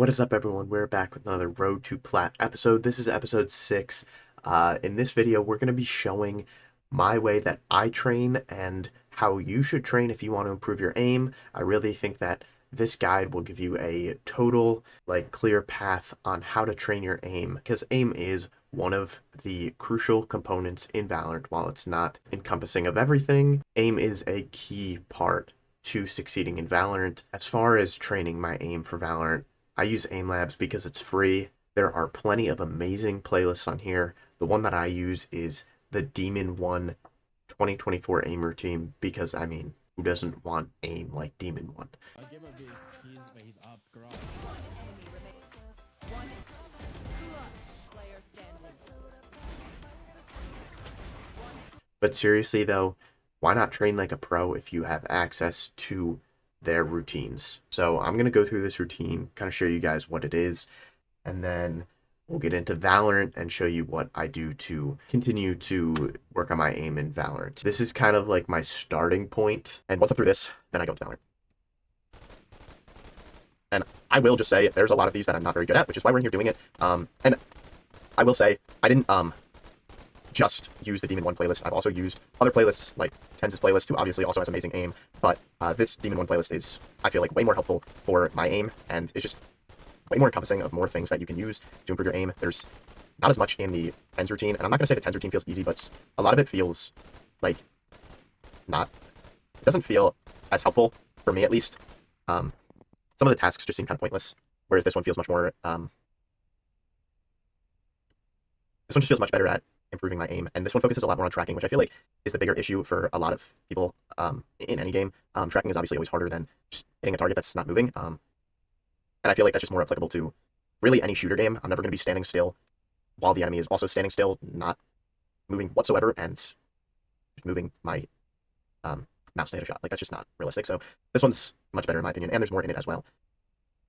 What is up, everyone? We're back with another Road to Plat episode. This is episode 6. In this video, we're going to be showing my way that I train and how you should train if you want to improve your aim. I really think that this guide will give you a total, clear path on how to train your aim, because aim is one of the crucial components in Valorant. While it's not encompassing of everything, aim is a key part to succeeding in Valorant. As far as training my aim for Valorant, I use AimLabs because it's free. There are plenty of amazing playlists on here. The one that I use is the Demon 1 2024 aim routine because, who doesn't want aim like Demon 1? He's up, garage. But seriously though, why not train like a pro if you have access to their routines? So I'm going to go through this routine, kind of show you guys what it is, and then we'll get into Valorant and show you what I do to continue to work on my aim in Valorant. This is kind of like my starting point, and once I'm through this, then I go into Valorant. And I will just say, there's a lot of these that I'm not very good at, which is why we're in here doing it. And I will say, I didn't just use the Demon 1 playlist. I've also used other playlists, like Tenz's playlist, who obviously also has amazing aim, but this Demon 1 playlist is, I feel like, way more helpful for my aim, and it's just way more encompassing of more things that you can use to improve your aim. There's not as much in the Tenz routine, and I'm not going to say the Tenz routine feels easy, but a lot of it feels like it doesn't feel as helpful, for me at least. Some of the tasks just seem kind of pointless, whereas this one feels much more, this one just feels much better at improving my aim, and this one focuses a lot more on tracking, which I feel like is the bigger issue for a lot of people in any game. Tracking is obviously always harder than just hitting a target that's not moving, and I feel like that's just more applicable to really any shooter game. I'm never going to be standing still while the enemy is also standing still, not moving whatsoever, and just moving my mouse to hit a shot. Like, that's just not realistic. So this one's much better in my opinion, and there's more in it as well.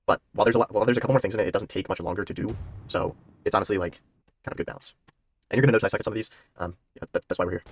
But while there's a couple more things in it, it doesn't take much longer to do. So it's honestly like kind of good balance. And you're gonna notice I suck at some of these. Yeah, that's why we're here.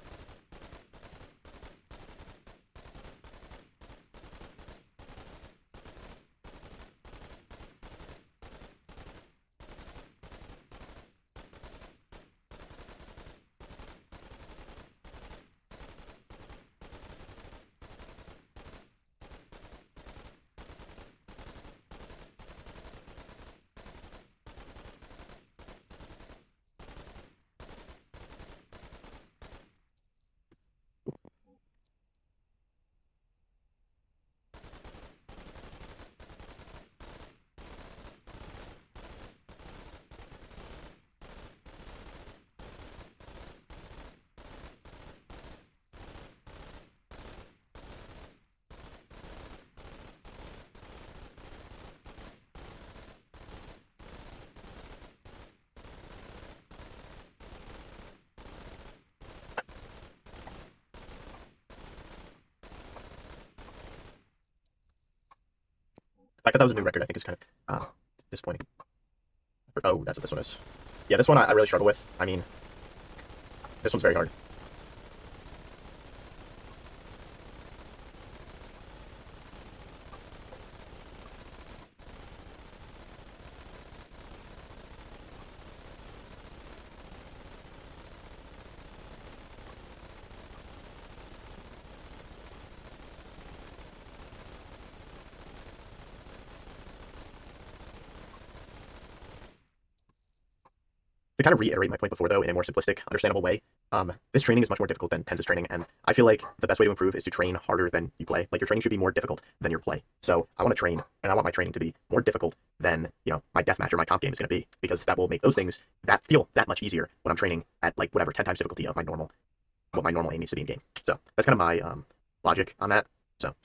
The fact that that was a new record, I think, is kind of disappointing. Oh, that's what this one is. Yeah, this one I really struggle with. I mean, this one's very hard. To kind of reiterate my point before, though, in a more simplistic, understandable way, this training is much more difficult than Tenz's training, and I feel like the best way to improve is to train harder than you play. Like, your training should be more difficult than your play. So I want to train, and I want my training to be more difficult than, my deathmatch or my comp game is going to be, because that will make those things that feel that much easier when I'm training at, like, whatever, 10 times difficulty of what my normal aim needs to be in game. So that's kind of my logic on that. So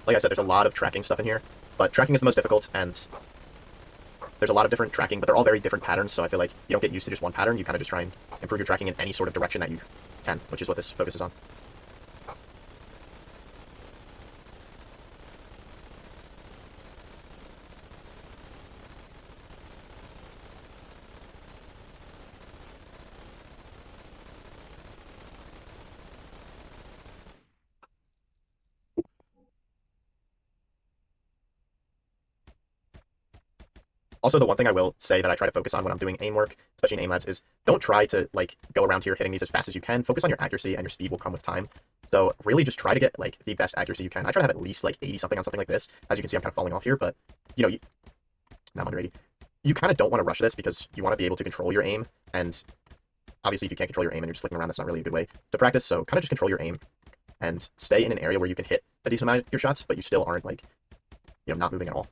like I said, there's a lot of tracking stuff in here, but tracking is the most difficult, and there's a lot of different tracking, but they're all very different patterns, so I feel like you don't get used to just one pattern. You kind of just try and improve your tracking in any sort of direction that you can, which is what this focuses on. Also, the one thing I will say that I try to focus on when I'm doing aim work, especially in aim labs, is don't try to like go around here hitting these as fast as you can. Focus on your accuracy, and your speed will come with time. So really just try to get like the best accuracy you can. I try to have at least like 80 something on something like this. As you can see, I'm kind of falling off here, but now I'm under 80. You kind of don't want to rush this because you want to be able to control your aim, and obviously if you can't control your aim and you're just flicking around, that's not really a good way to practice. So kind of just control your aim and stay in an area where you can hit a decent amount of your shots, but you still aren't like, not moving at all.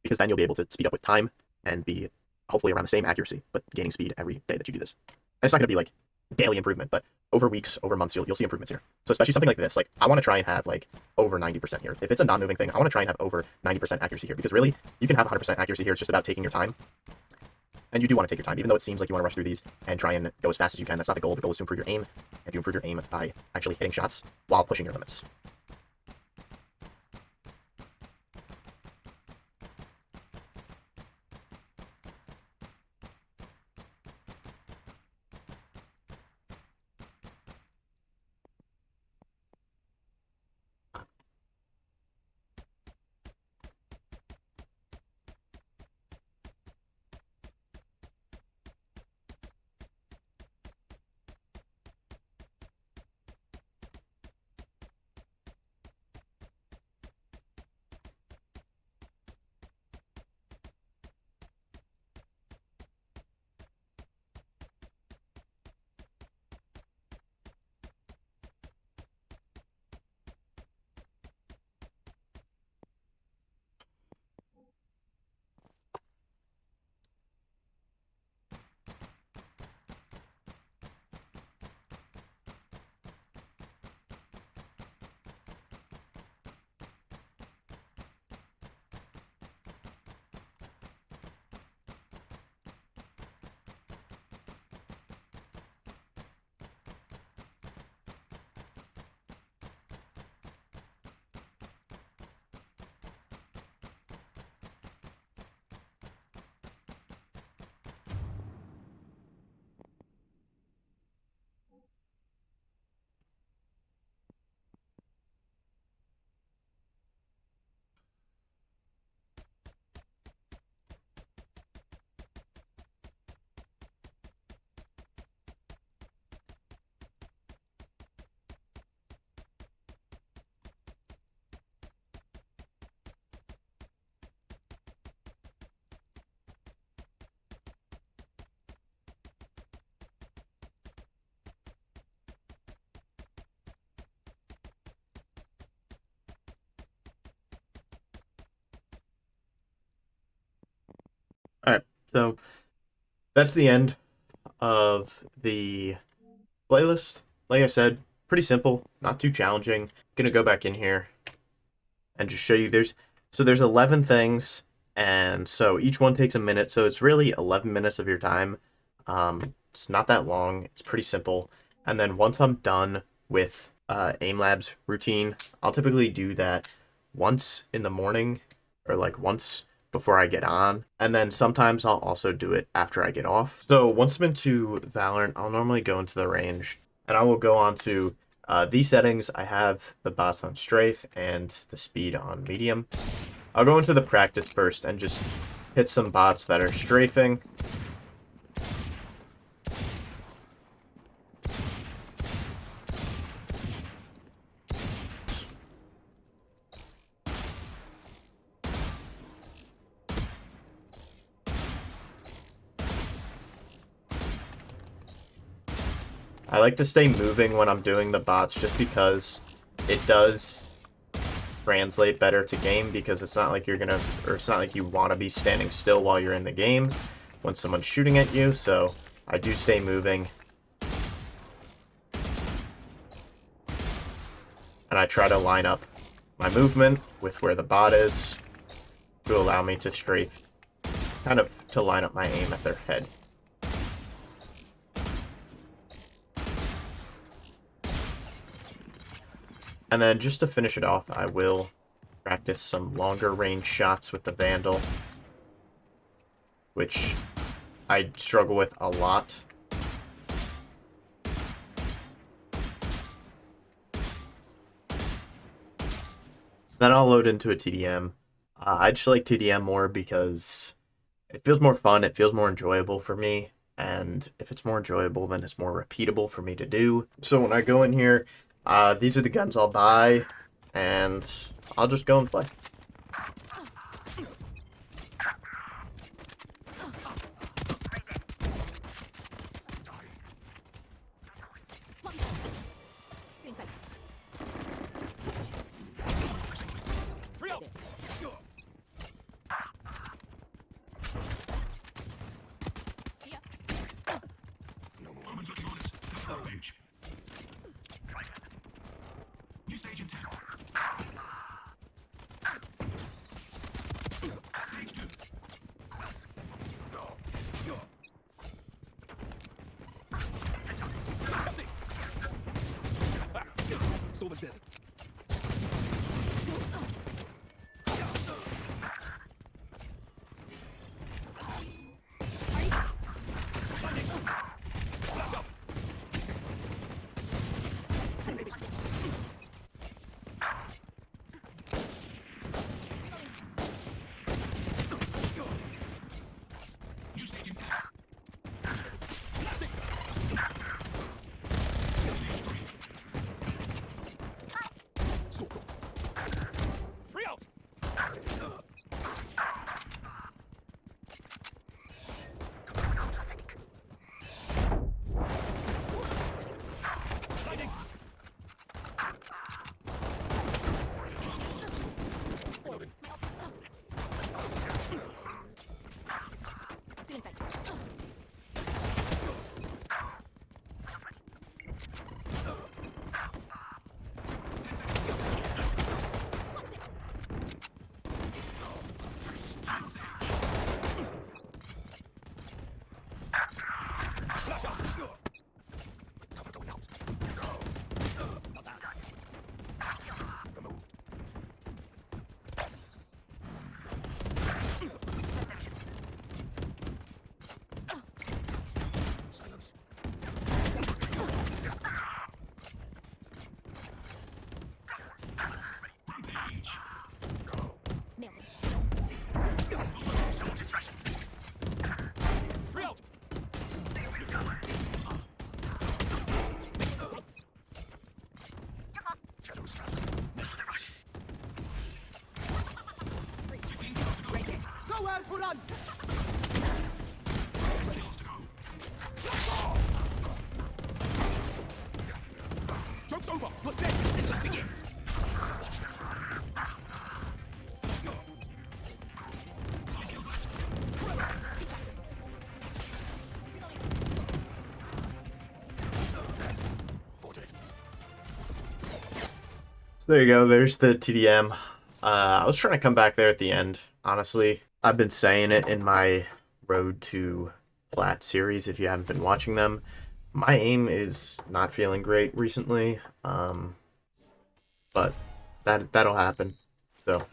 Because then you'll be able to speed up with time and be hopefully around the same accuracy, but gaining speed every day that you do this. And it's not going to be like daily improvement, but over weeks, over months, you'll see improvements here. So especially something like this, like I want to try and have like over 90% here. If it's a non-moving thing, I want to try and have over 90% accuracy here, because really you can have 100% accuracy here. It's just about taking your time. And you do want to take your time, even though it seems like you want to rush through these and try and go as fast as you can. That's not the goal. The goal is to improve your aim, and to improve your aim by actually hitting shots while pushing your limits. All right, so that's the end of the playlist. Like I said, pretty simple, not too challenging. Gonna go back in here and just show you there's 11 things, and so each one takes a minute, so it's really 11 minutes of your time. It's not that long, it's pretty simple. And then once I'm done with aim labs routine, I'll typically do that once in the morning, or like once before I get on, and then sometimes I'll also do it after I get off. So once I'm into Valorant, I'll normally go into the range, and I will go on to these settings. I have the bots on strafe and the speed on medium. I'll go into the practice first and just hit some bots that are strafing. I like to stay moving when I'm doing the bots just because it does translate better to game, because it's not like it's not like you want to be standing still while you're in the game when someone's shooting at you, so I do stay moving. And I try to line up my movement with where the bot is to allow me to strafe, kind of to line up my aim at their head. And then just to finish it off, I will practice some longer range shots with the Vandal, which I struggle with a lot. Then I'll load into a TDM, I just like TDM more because it feels more fun, it feels more enjoyable for me, and if it's more enjoyable, then it's more repeatable for me to do. So when I go in here, these are the guns I'll buy, and I'll just go and play. New stage in 10. Stage 2. Silver's dead. New stage in 10. Stage 3. Sword out. 3 out. Lightning. Reloading. Flash out. Cover going out. Not bad. Removed. Silence. Rampage. Go. Someone's distraction. 3 out. Shadows trap. Rush. 15 kills to go. Nowhere to run! Kills to go. Joke's over! Look dead! The lap begins! Five kills left. So there you go, there's the TDM. I was trying to come back there at the end, honestly. I've been saying it in my Road to Plat series, if you haven't been watching them. My aim is not feeling great recently, but that'll happen. So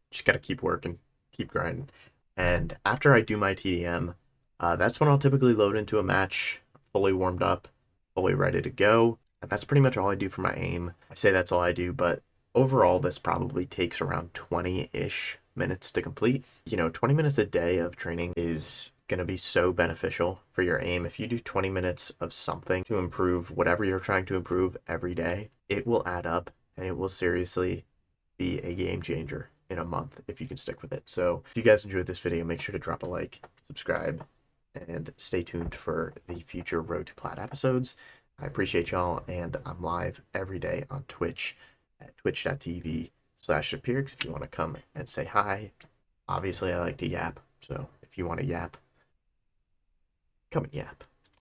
just gotta keep working, keep grinding. And after I do my TDM, that's when I'll typically load into a match, fully warmed up, fully ready to go. And that's pretty much all I do for my aim. I say that's all I do, but overall, this probably takes around 20-ish minutes to complete. 20 minutes a day of training is going to be so beneficial for your aim. If you do 20 minutes of something to improve whatever you're trying to improve every day, it will add up and it will seriously be a game changer in a month if you can stick with it. So if you guys enjoyed this video, make sure to drop a like, subscribe, and stay tuned for the future Road to Plat episodes. I appreciate y'all, and I'm live every day on Twitch at twitch.tv/Superiorx if you want to come and say hi. Obviously, I like to yap, so if you want to yap, come and yap.